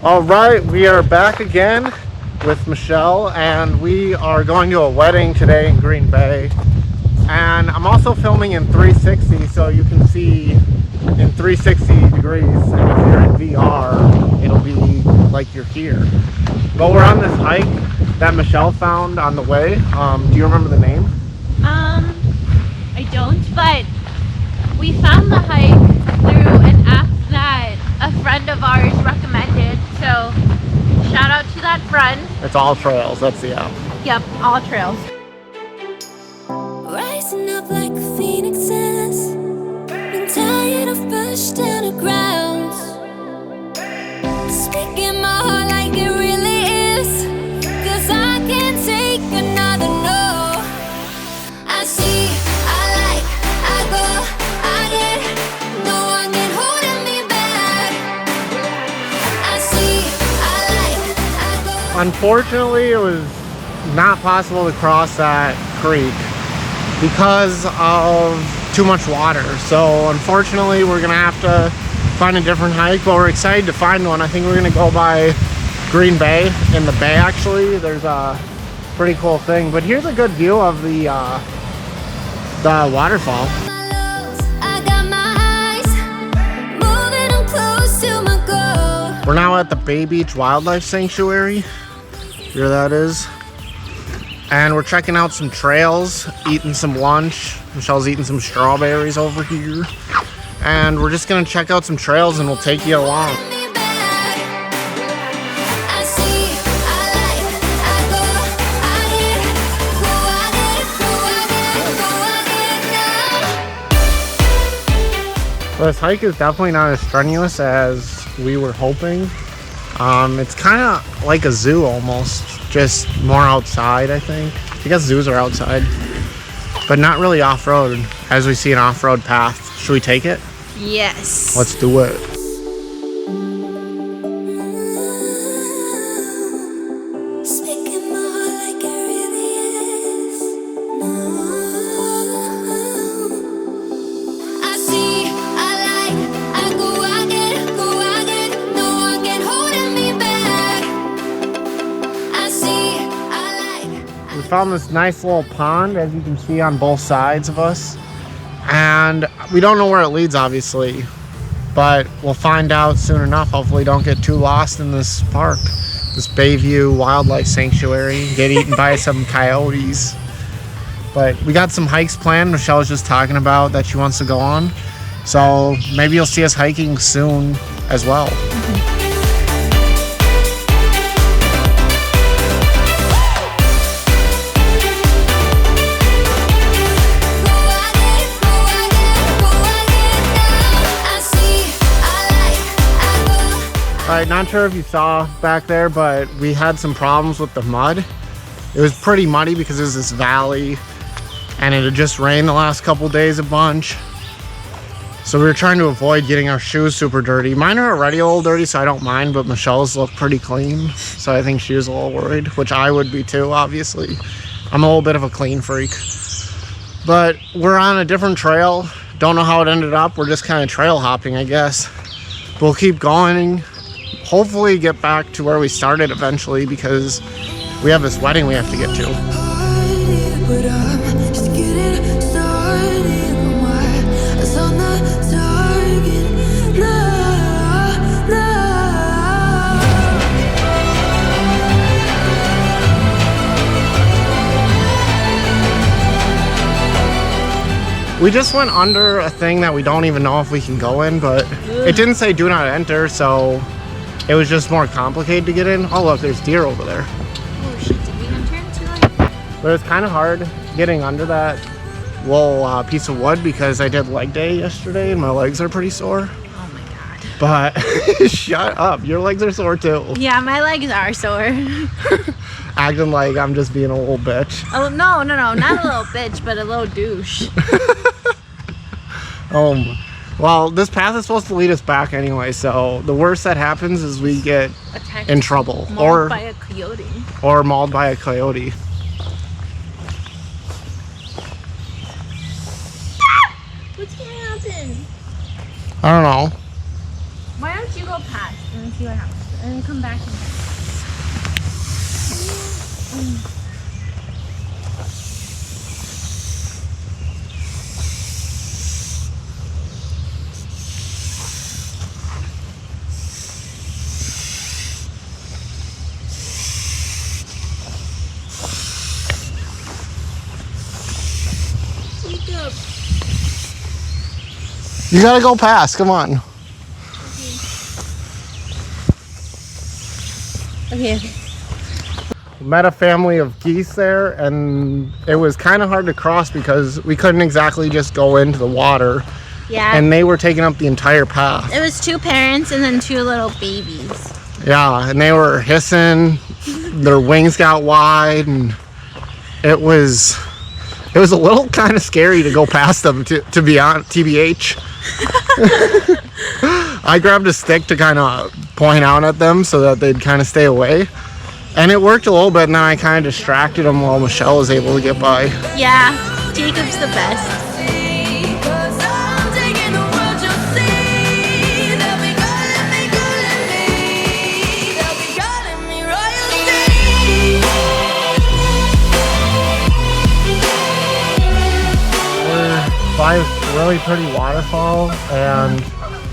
All right, we are back again with Michelle, and we are going to a wedding today in Green Bay. And I'm also filming in 360, so you can see in 360 degrees. And if you're in VR, it'll be like you're here. But we're on this hike that Michelle found on the way. Do you remember the name? I don't, but we found the hike through an app that a friend of ours recommended. So shout out to that friend. It's All Trails, that's the app. Yep, All Trails. Rising up like phoenixes, been tired of pushed to the ground. Speaking my heart like it really is, 'cause I can't take another no. I see, I like, I go, I get, no one can hold me back. I see, I like, I go. Unfortunately, it was not possible to cross that creek because of too much water. So unfortunately, we're gonna have to find a different hike, but we're excited to find one. I think we're gonna go by Green Bay. In the bay, actually, there's a pretty cool thing. But here's a good view of the waterfall. I got my eyes moving on close to my goal. We're now at the Bay Beach Wildlife Sanctuary. Here that is. And we're checking out some trails, eating some lunch. Michelle's eating some strawberries over here. And we're just gonna check out some trails and we'll take you along. Me back. I see, I like, I go, I get, go, I get, go, I get, go, I get now. This hike is definitely not as strenuous as we were hoping. It's kind of like a zoo almost, just more outside, I think. I guess zoos are outside, but not really off-road, as we see an off-road path. Should we take it? Yes. Let's do it. Speaking my heart like it really is. I see, I like, I go, I get, go, I get, no one can hold me back. I see, I like. We found this nice little pond, as you can see on both sides of us. And we don't know where it leads, obviously, but we'll find out soon enough. Hopefully don't get too lost in this park, this Bayview Wildlife Sanctuary, get eaten by some coyotes. But we got some hikes planned. Michelle was just talking about that she wants to go on. So maybe you'll see us hiking soon as well. All right, not sure if you saw back there, but we had some problems with the mud. It was pretty muddy because it was this valley and it had just rained the last couple days a bunch. So we were trying to avoid getting our shoes super dirty. Mine are already a little dirty, so I don't mind, but Michelle's look pretty clean. So I think she was a little worried, which I would be too, obviously. I'm a little bit of a clean freak. But we're on a different trail. Don't know how it ended up. We're just kind of trail hopping, I guess. We'll keep going. Hopefully get back to where we started eventually, because we have this wedding we have to get to. But I'm just getting started. My eyes on the target. No, no. We just went under a thing that we don't even know if we can go in, but it didn't say do not enter, so it was just more complicated to get in. Oh look, there's deer over there. Oh shit, did we enter into like? But it's kind of hard getting under that little piece of wood because I did leg day yesterday and my legs are pretty sore. Oh my god. But shut up, your legs are sore too. Yeah, my legs are sore. Acting like I'm just being a little bitch. Oh no, not a little bitch, but a little douche. Well, this path is supposed to lead us back anyway, so the worst that happens is we get Attacked, in trouble. mauled by a coyote. Or mauled by a coyote. What's gonna happen? I don't know. Why don't you go past and see what happens? and then come back. You gotta go past, come on. Okay. Met a family of geese there, and it was kind of hard to cross because we couldn't exactly just go into the water. Yeah. And they were taking up the entire path. It was 2 parents and then 2 little babies. Yeah, and they were hissing, their wings got wide, and it was a little kind of scary to go past them, to be on TBH. I grabbed a stick to kind of point out at them so that they'd kind of stay away. And it worked a little bit, and then I kind of distracted them while Michelle was able to get by. Yeah, Jacob's the best. By a really pretty waterfall and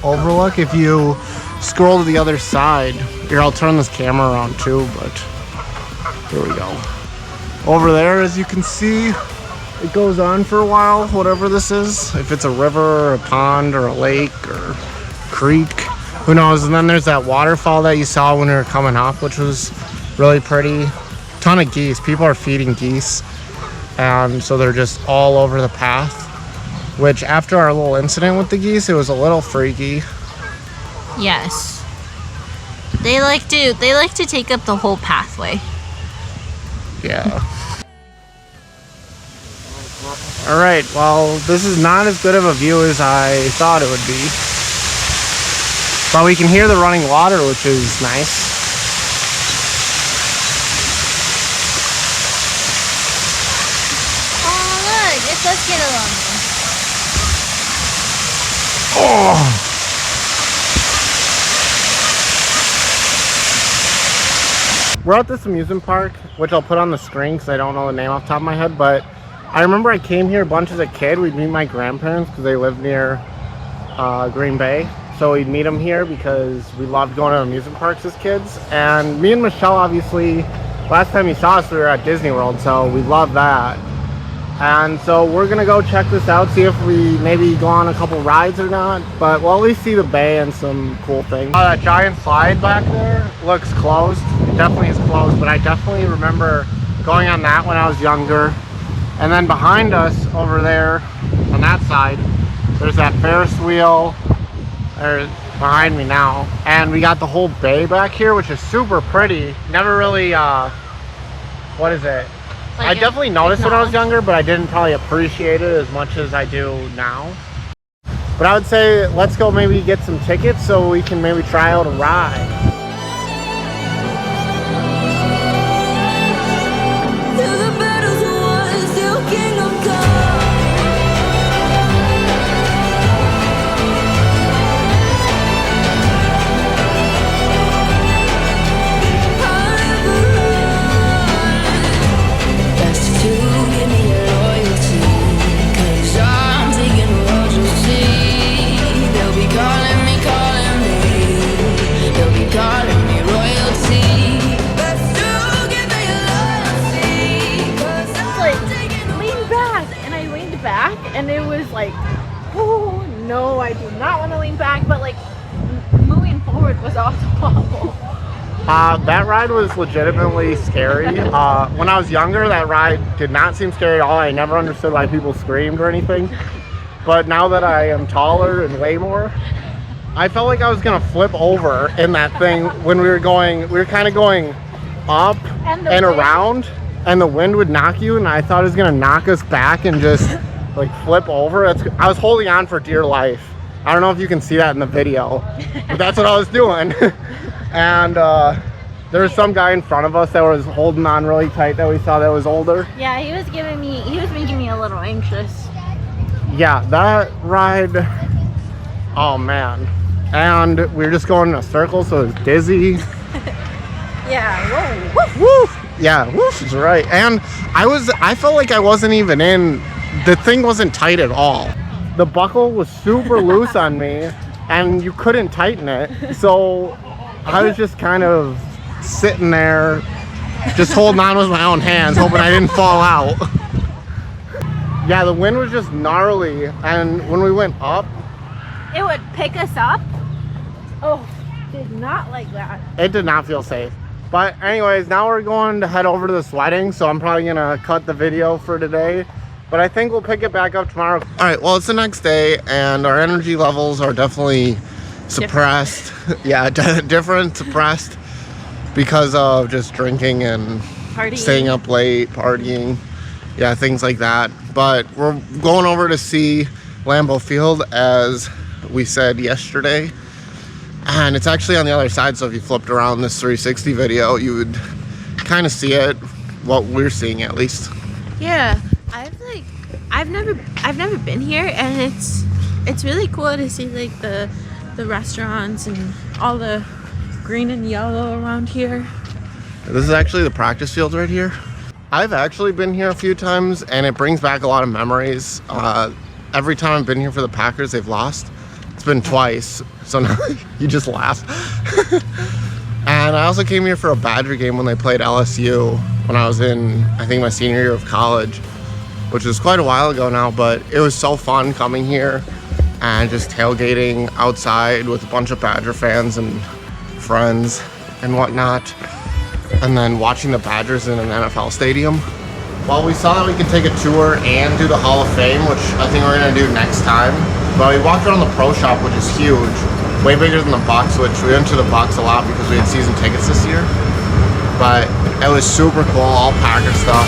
overlook. If you scroll to the other side, here, I'll turn this camera around too, but here we go. Over there, as you can see, it goes on for a while, whatever this is. If it's a river or a pond or a lake or creek, who knows. And then there's that waterfall that you saw when we were coming up, which was really pretty. Ton of geese. People are feeding geese, and so they're just all over the path. Which, after our little incident with the geese, it was a little freaky. Yes. They like to take up the whole pathway. Yeah. All right, well, this is not as good of a view as I thought it would be. But we can hear the running water, which is nice. Oh, look, it does get along. Oh! We're at this amusement park, which I'll put on the screen because I don't know the name off the top of my head, but I remember I came here a bunch as a kid. We'd meet my grandparents because they lived near Green Bay. So we'd meet them here because we loved going to amusement parks as kids. And me and Michelle, obviously, last time you saw us, we were at Disney World, so we love that. And so we're gonna go check this out, see if we maybe go on a couple rides or not, but we'll at least see the bay and some cool things. That giant slide back there looks closed. It definitely is closed, but I definitely remember going on that when I was younger. And then behind us over there on that side, there's that Ferris wheel. There's behind me now. And we got the whole bay back here, which is super pretty. Never really, what is it? Like I definitely noticed when I was younger, but I didn't probably appreciate it as much as I do now. But I would say let's go maybe get some tickets so we can maybe try out a ride. And it was like, oh no, I do not want to lean back, but like moving forward was also awful. That ride was legitimately scary. When I was younger, that ride did not seem scary at all. I never understood why people screamed or anything. But now that I am taller and way more, I felt like I was gonna flip over in that thing when we were kind of going up and around, and the wind would knock you, and I thought it was gonna knock us back and just like flip over. I was holding on for dear life. I don't know if you can see that in the video, but that's what I was doing. And there was some guy in front of us that was holding on really tight that we saw that was older. Yeah, he was making me a little anxious. Yeah, that ride, oh man. And we were just going in a circle, so it was dizzy. Yeah, whoa, woof. Woof. Yeah, woof is right. And I felt like I wasn't even in, the thing wasn't tight at all. The buckle was super loose on me and you couldn't tighten it. So I was just kind of sitting there, just holding on with my own hands, hoping I didn't fall out. Yeah, the wind was just gnarly. And when we went up, It would pick us up. Oh, did not like that. it did not feel safe. But anyways, now we're going to head over to this wedding, so I'm probably gonna cut the video for today. But I think we'll pick it back up tomorrow. All right, well, it's the next day, and our energy levels are definitely suppressed. Yeah, different, suppressed, because of just drinking and Partying. staying up late, partying. Yeah, things like that. But we're going over to see Lambeau Field, as we said yesterday. And it's actually on the other side, so if you flipped around this 360 video, you would kind of see it, what we're seeing at least. Yeah, I've never been here, and it's really cool to see like the restaurants and all the green and yellow around here. This is actually the practice field right here. I've actually been here a few times, and it brings back a lot of memories. Every time I've been here for the Packers, they've lost. It's been twice, so now you just laugh. And I also came here for a Badger game when they played LSU when I was in, I think, my senior year of college, which was quite a while ago now, but it was so fun coming here and just tailgating outside with a bunch of Badger fans and friends and whatnot, and then watching the Badgers in an NFL stadium. Well, we saw that we could take a tour and do the Hall of Fame, which I think we're gonna do next time. But we walked around the Pro Shop, which is huge, way bigger than the Bucks, which we went to the Bucks a lot because we had season tickets this year. But it was super cool, all Packer stuff.